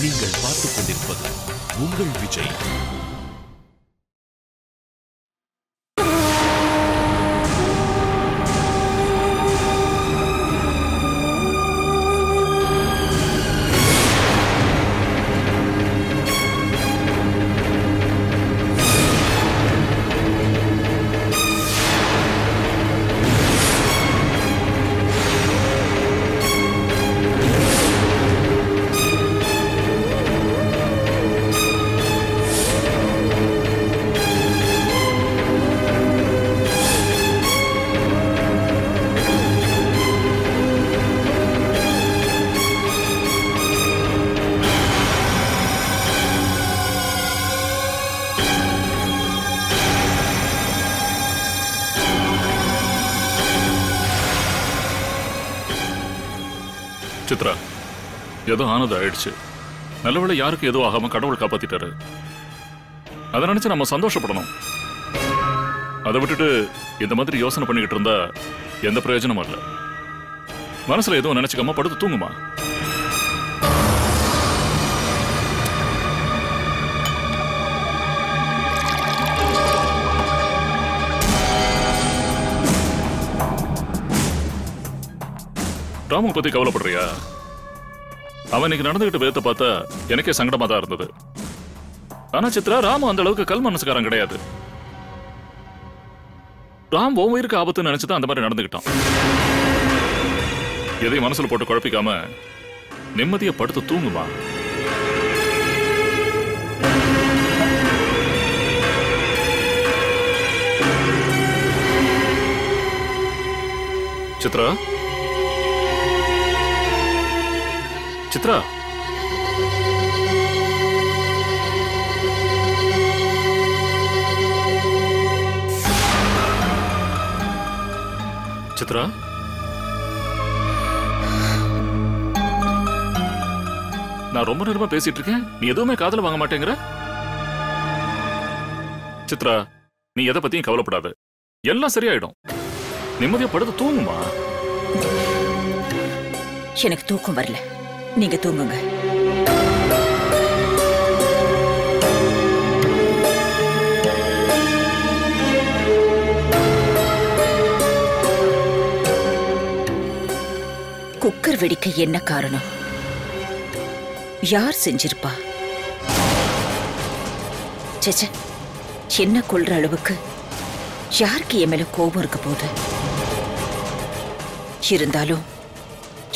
நீங்கள் பார்த்துக் கொண்டிருப்பது உங்கள் விஜய். சித்ரா, ஏதோ ஆனது ஆயிடுச்சு. நல்லவேளை யாருக்கு ஏதோ ஆகாம கடவுள் காப்பாத்திட்டாரு. அதை நினைச்சு நம்ம சந்தோஷப்படணும். அதை விட்டுட்டு இந்த மாதிரி யோசனை பண்ணிக்கிட்டு இருந்தா எந்த பிரயோஜனமும் இல்லை. மனசுல எதுவும் நினைச்சுக்காம படுத்து தூங்குமா. ராமு பத்தி கவலைப்படுறியா? அவன் இன்னைக்கு நடந்துகிட்ட விதத்தை பார்த்தா எனக்கே சங்கடமா தான் இருந்தது. ஆனா சித்ரா, ராமு அந்த அளவுக்கு கல் மனசுக்காரன் கிடையாது. ராம் உன் உயிருக்கு ஆபத்துன்னு நினைச்சுதான் அந்த மாதிரி நடந்துகிட்டான். எதையும் மனசுல போட்டு குழப்பிக்காம நிம்மதியா படுத்து தூங்குமா. சித்ரா, சித்ரா, சித்ரா, நான் ரொம்ப நேரமா பேசிட்டு இருக்கேன். நீ எதுவுமே காதுல வாங்க மாட்டேங்கிற. சித்ரா, நீ எதை பத்தியும் கவலைப்படாத. எல்லாம் சரியாயிடும். நிம்மதியா படுத்து தூங்குமா. எனக்கு தூக்கம் வரல. நீங்க தூங்குங்க. குக்கர் வெடிக்க என்ன காரணம்? யார் செஞ்சிருப்பா? சேச்சே, என்ன கொள்ற அளவுக்கு யாருக்கு என் மேல கோபம் இருக்க போகுது? இருந்தாலும்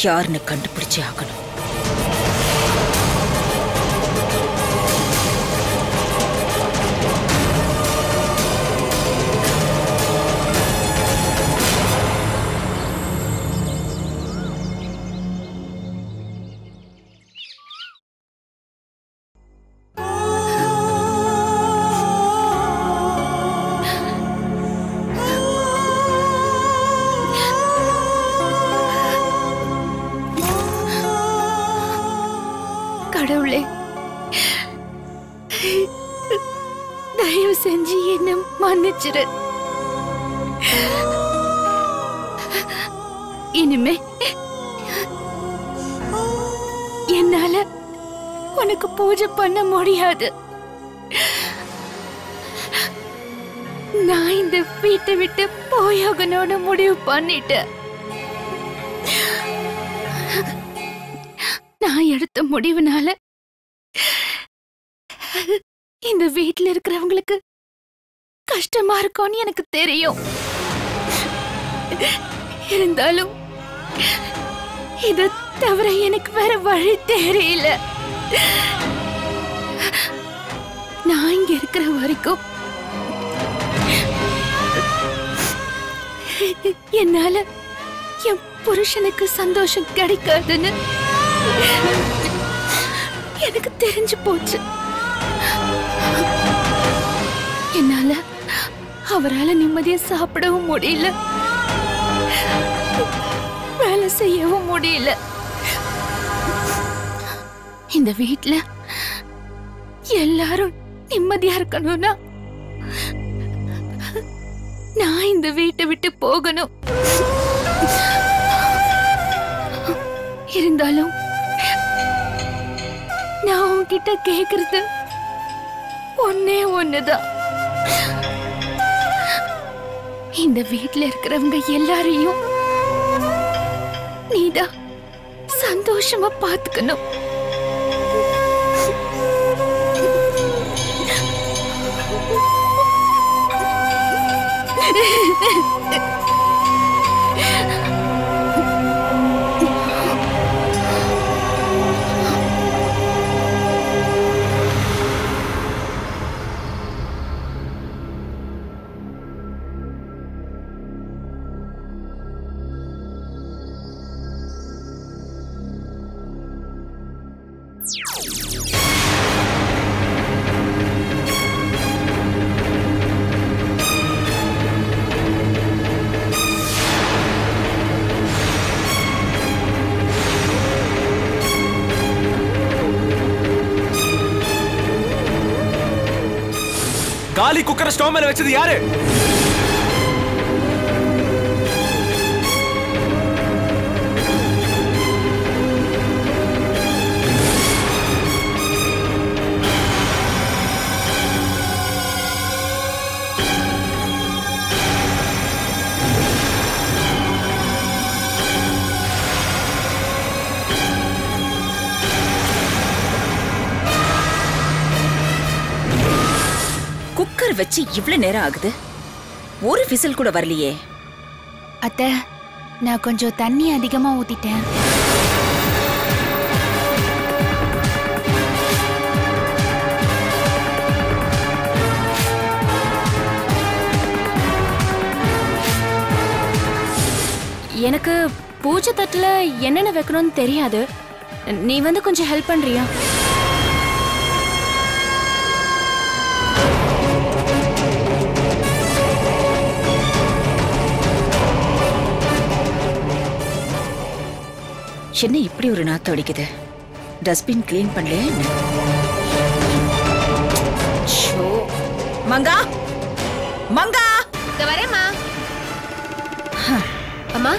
யாருன்னு கண்டுபிடிச்சே ஆகணும். கடவுளே, தயவு செஞ்சு என்ன மன்னிச்சிரு. இனிமே என்னால உனக்கு பூஜை பண்ண முடியாது. நான் இந்த வீட்டை விட்டு போயாகணும்னு முடிவு பண்ணிட்டேன். நான் எடுத்த முடிவுனால இந்த வீட்டுல இருக்கிறவங்களுக்கு கஷ்டமா இருக்கும்னு எனக்கு தெரியும். இருந்தாலும் இதை தவிர எனக்கு வேற வழி தெரியல. நான் இங்க இருக்கிற வரைக்கும் என்னால என் புருஷனுக்கு சந்தோஷம் கிடைக்காதுன்னு எனக்கு தெரிஞ்சு போச்சு. என்னால அவரால நிம்மதியா சாப்பிடவும் முடியல, வேலை செய்யவும் முடியல. இந்த வீட்டுல எல்லாரும் நிம்மதியா இருக்கணும்னா நான் இந்த வீட்டை விட்டு போகணும். இருந்தாலும் நான் உன்கிட்ட கேக்குறது ஒன்னே ஒண்ணுதான். இந்த வீட்ல இருக்கிறவங்க எல்லாரையும் நீதான் சந்தோஷமா பாத்துக்கணும். காலி குக்கரை ஸ்டவ் மேல வச்சது யாரு? குக்கர் வச்சு இவ்வளவு நேரம் ஆகுது, ஒரு விசில் கூட வரலையே. அத்தை, நான் கொஞ்சம் தண்ணி அதிகமா ஊத்திட்டேன். எனக்கு பூஜை தட்டுல என்னென்ன வைக்கணும்னு தெரியாது. நீ வந்து கொஞ்சம் ஹெல்ப் பண்றியா? என்ன இப்படி ஒரு நாத்தம் அடிக்குது? டஸ்ட்பின் கிளீன் பண்ணலையா என்ன? மங்கா, மங்கா, வரேம்மா. அம்மா,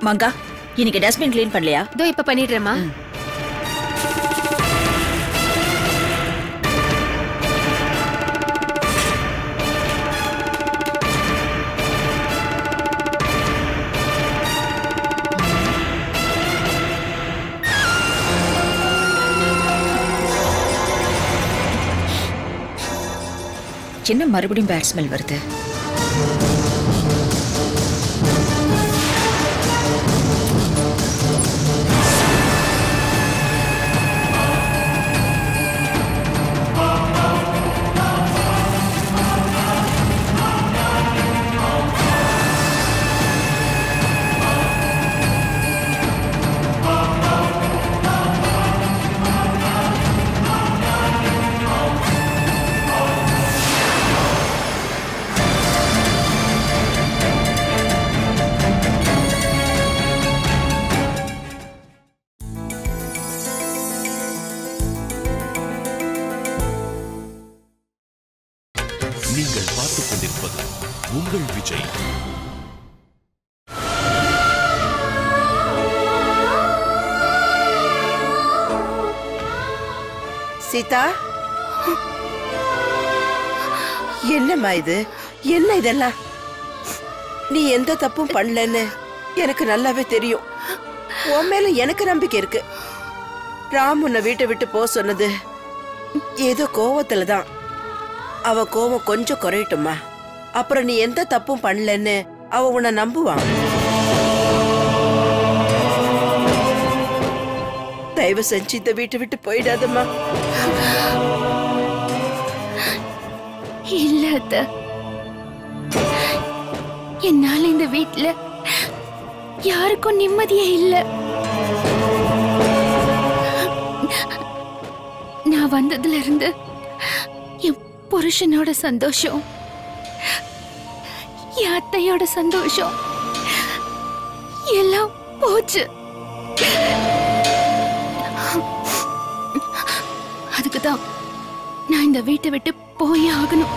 மங்கா, இன்னைக்கு டஸ்ட்பின் கிளீன் பண்ணலையா? இதோ இப்ப பண்ணிடுறேம்மா. என்ன மறுபடியும் பேட் ஸ்மெல் வருது? நீங்கள் பார்த்துக் கொண்டிருப்பது உங்கள் விஜய். சீதா, என்னம்மா இது? என்ன இதெல்லாம்? நீ எந்த தப்பும் பண்ணலன்னு எனக்கு நல்லாவே தெரியும். உன் மேல எனக்கு நம்பிக்கை இருக்கு. ராம் உன்னை வீட்டை விட்டு போ சொன்னது ஏதோ கோவத்துலதான். அவ கோவம் கொஞ்சம் குறையட்டுமா, அப்புறம் நீ எந்த தப்பும் பண்ணலன்னு அவ உன்னை நம்புவான். தயவு செஞ்சு இந்த வீட்டை விட்டு போயிடாதம்மா. இல்ல அத்தை, என்னால இந்த வீட்ல யாருக்கும் நிம்மதியே இல்ல. நான் வந்ததுல இருந்து என் புருஷனோட சந்தோஷம், என் அத்தையோட சந்தோஷம் எல்லாம் போச்சு. அதுக்குதான் நான் இந்த வீட்டை விட்டு போய் ஆகணும்.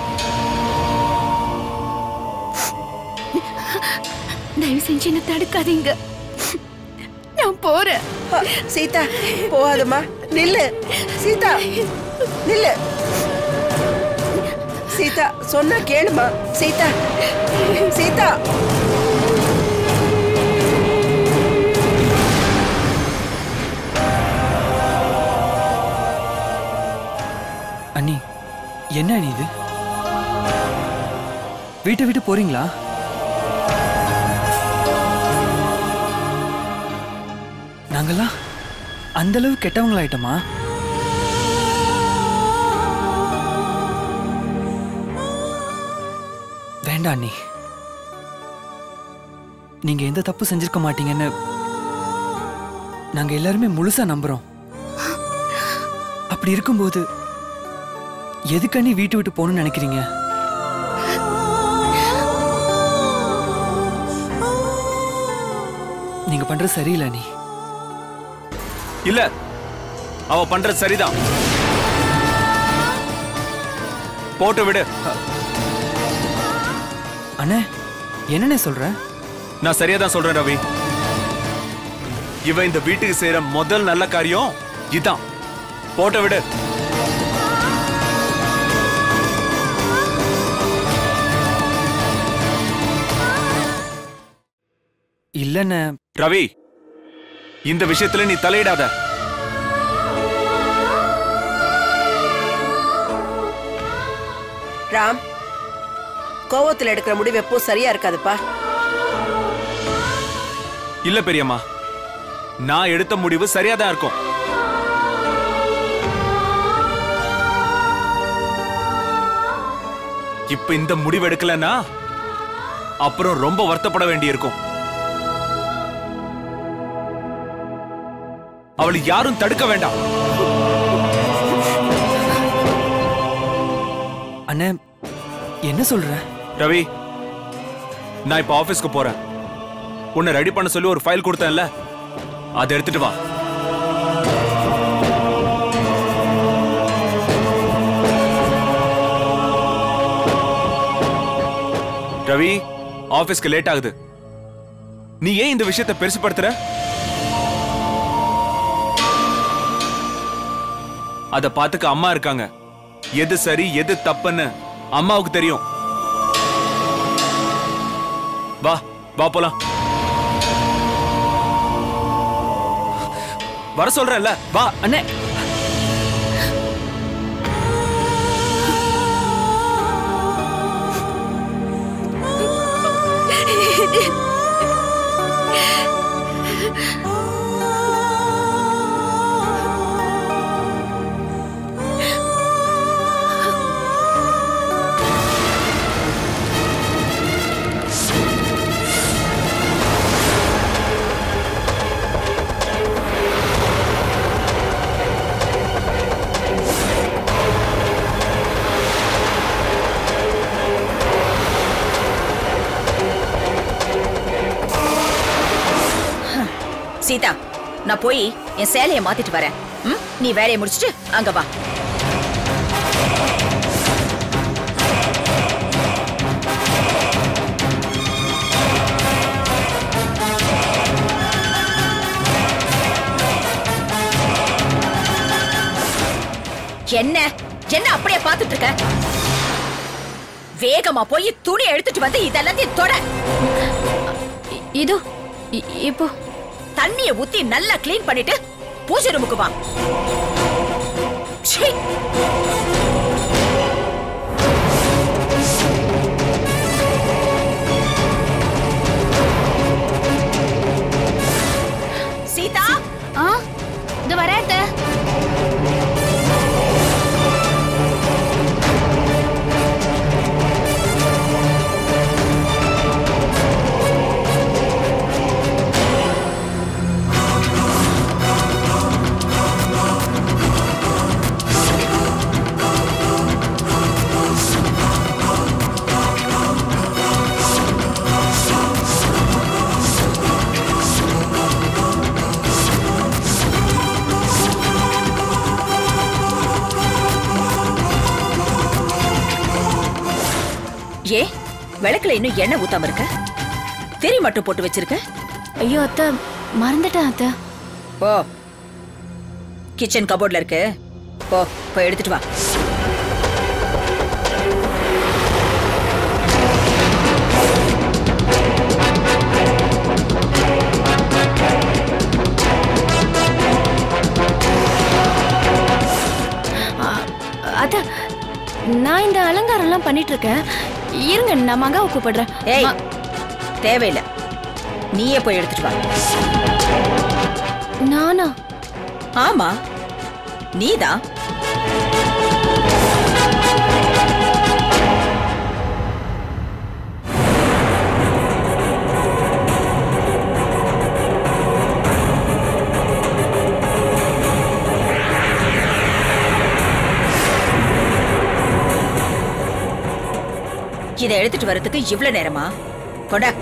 தயவு செஞ்சு என்ன தடுக்காதீங்க. நான் போறேன். சீதா போகாதம்மா, நில்லு. சீதா நில்லு. சீதா சொன்னா கேளுமா. சீதா சீதா அண்ணி, என்ன அண்ணி இது? வீட்டை விட்டு போறீங்களா? நாங்கெல்லாம் அந்த அளவு கெட்டவங்களாயிட்டோமா? வேண்டாம் அண்ணி, நீங்க எந்த தப்பு செஞ்சிருக்க மாட்டீங்கன்னு நாங்க எல்லாருமே முழுசா நம்புறோம். அப்படி இருக்கும்போது எதுக்கு அண்ணி வீட்டு விட்டு போகணும்னு நினைக்கிறீங்க? நீங்க பண்றது சரியில்லை அண்ணி. இல்ல, அவ பண்றது சரிதான். போட்டு விடு. அண்ணே, என்னண்ணே சொல்ற? நான் சரியா தான் சொல்றேன் ரவி. இவ இந்த வீட்டுக்கு செய்யற முதல் நல்ல காரியம் இதான். போட்டு விடு. இல்லண்ணே. ரவி, இந்த விஷயத்துல நீ தலையிடாத. ராம், கோவத்துல எடுக்கிற முடிவு எப்போ சரியா இருக்காதுப்பா. இல்ல பெரியம்மா, நான் எடுத்த முடிவு சரியா தான் இருக்கும். இப்ப இந்த முடிவு எடுக்கலன்னா அப்புறம் ரொம்ப வருத்தப்பட வேண்டியிருக்கும். அவளை யாரும் தடுக்க வேண்டாம். அண்ணே, என்ன சொல்ற? ரவி, நான் இப்ப ஆபீஸ்க்கு போறேன். உன்னை ரெடி பண்ண சொல்லி ஒரு ஃபைல் கொடுத்தேன்ல, அதை எடுத்துட்டு வா. ரவி, ஆபீஸ்க்கு லேட் ஆகுது. நீ ஏன் இந்த விஷயத்தை பெருசுபடுத்துற? அத பாத்துக்க அம்மா இருக்காங்க. எது சரி எது தப்புன்னு அம்மாவுக்கு தெரியும். வா வா போலாம். வர சொல்றேன்ல, வா. அண்ணே, சீதா, நான் போய் என் சேலையை மாத்திட்டு வரேன். நீ வேலையை முடிச்சிட்டு அங்க வா. என்ன என்ன அப்படியே பார்த்துட்டு இருக்க? வேகமா போய் துணி எடுத்துட்டு வந்து இதெல்லாத்தையும் தொட. இதோ இப்போ தண்ணியை ஊத்தி நல்லா கிளீன் பண்ணிட்டு பூஜை ரூமுக்கு வா. சீ. சீதா, இது வரேன். ஏ, விளக்குல இன்னும் எண்ணெய் ஊத்தாம இருக்க? திரி மட்டும் போட்டு வச்சிருக்க? ஐயோ அத்தை, மறந்துட்டேன் அத்தை. போ, கிச்சன் கபோர்ட்ல இருக்கு. போ, போய் எடுத்துட்டு வா. அத்தை, நான் இந்த அலங்காரம் எல்லாம் பண்ணிட்டு இருக்கேன். இருங்க, நான் மகாவை கூப்பிடுறேன். ஏய், தேவையில்லை, நீயே போய் எடுத்துட்டு வா. நானா? ஆமா, நீதான். இதை எடுத்துட்டு வரதுக்கு இவ்வளவு நேரமா? கொண்டா.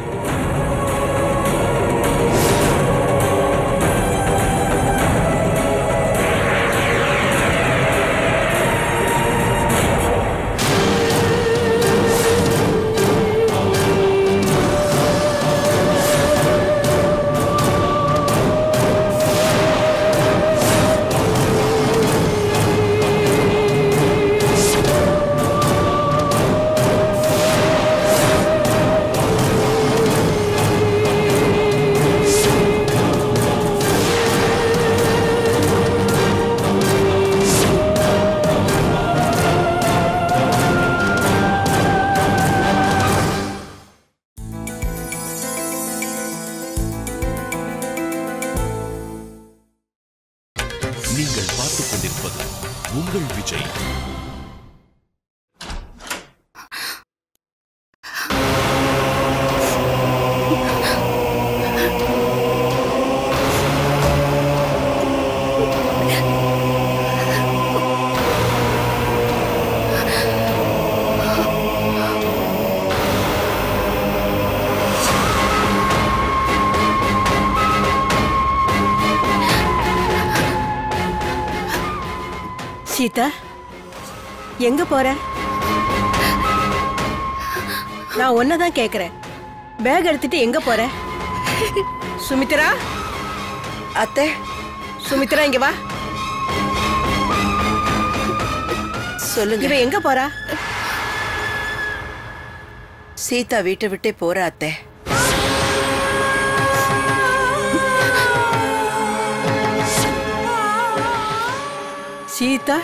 நீங்கள் பார்த்துக் கொண்டிருப்பது உங்கள் விஜய். சீதா, எங்க போற? நான் ஒன்னதான் கேக்குறேன். பேக் எடுத்துட்டு எங்க போற? சுமித்ரா, அத்தை, சுமித்ரா இங்க வா. சொல்லுங்க, இவ எங்க போறா? சீதா வீட்டை விட்டே போறா அத்தை. சீதா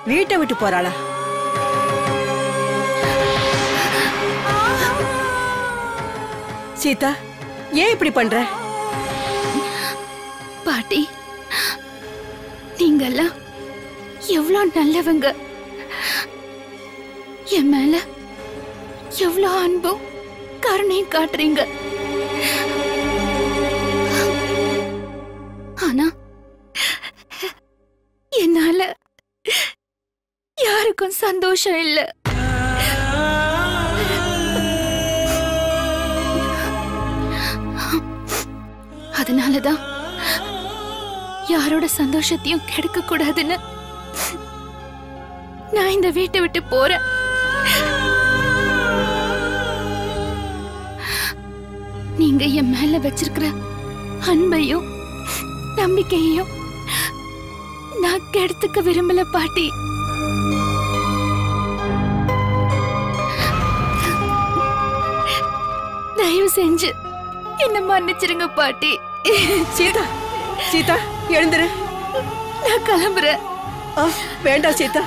வீட்டை விட்டு போறாளா? சீதா, ஏன் இப்படி பண்ற? பாட்டி, நீங்கெல்லாம் எவ்வளவு நல்லவங்க. என் மேல எவ்வளவு அன்பும் கருணையும் காட்டுறீங்க. ஆனா என்னால யாருக்கும் சந்தோஷம் இல்ல. அதனாலதான் யாரோட சந்தோஷத்தையும் கெடுக்க கூடாதுன்னு நான் இந்த வீட்டை விட்டு போறேன். நீங்க என் மேல வச்சிருக்கிற அன்பையும் நம்பிக்கையையும் நான் கெடுத்துக்க விரும்பல பாட்டி. தயவு செஞ்சு என்ன மன்னிச்சிருங்க பாட்டி. சீதா, சீதா எழுந்துரு. நான் கிளம்புறேன். வேண்டாம் சீதா,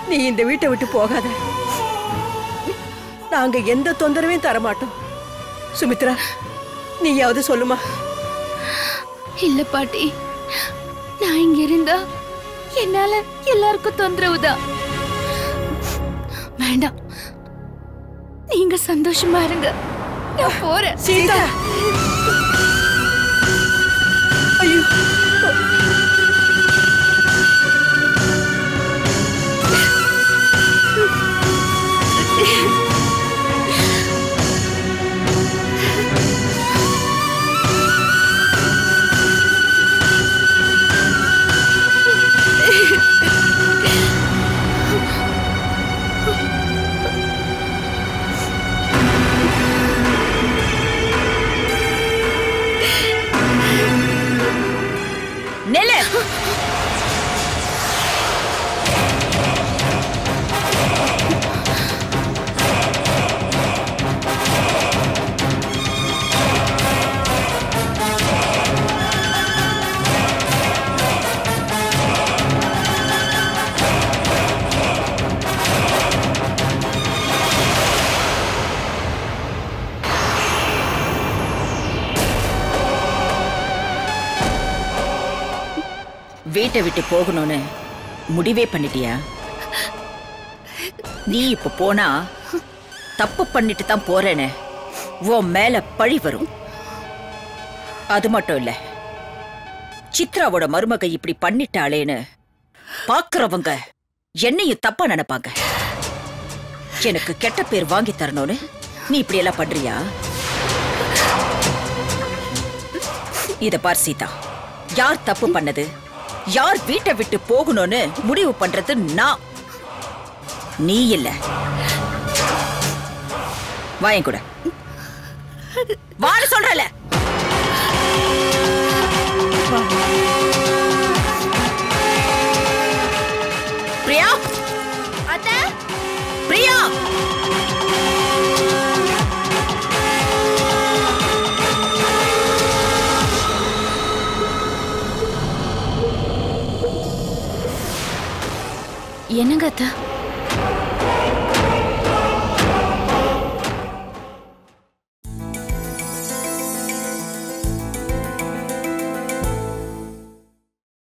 நீ இந்த வீட்டை விட்டு போகாத. நாங்க எந்த தொந்தரவையும் தரமாட்டோம். சுமித்ரா, நீயாவது சொல்லுமா? இல்ல பாட்டி, நான் இங்க இருந்தா என்னால எல்லாருக்கும் தொந்தரவுதான். வேண்டாம், நீங்க சந்தோஷமா இருங்க. நான் போறேன். சீதா, ஐயோ, வீட்டை விட்டு போகணும்னு முடிவே பண்ணிட்டியா? நீ இப்ப போனா தப்பு பண்ணிட்டு தான் போறேன்னு உன் மேல பழி வரும். அது மட்டும் இல்ல, சித்ராவோட மருமக இப்படி பண்ணிட்டாளேன்னு பாக்குறவங்க என்னையும் தப்பா நினைப்பாங்க. எனக்கு கெட்ட பேர் வாங்கி தரணும்னு நீ இப்படி எல்லாம் பண்றியா? இத பார் சீதா, யார் தப்பு பண்ணது, யார் வீட்டை விட்டு போகணும்னு முடிவு பண்றது நான், நீ இல்ல. வாயன் கூட வாழ சொல்றல. பிரியா, அத்தை, பிரியா. என்னங்க அத்தை?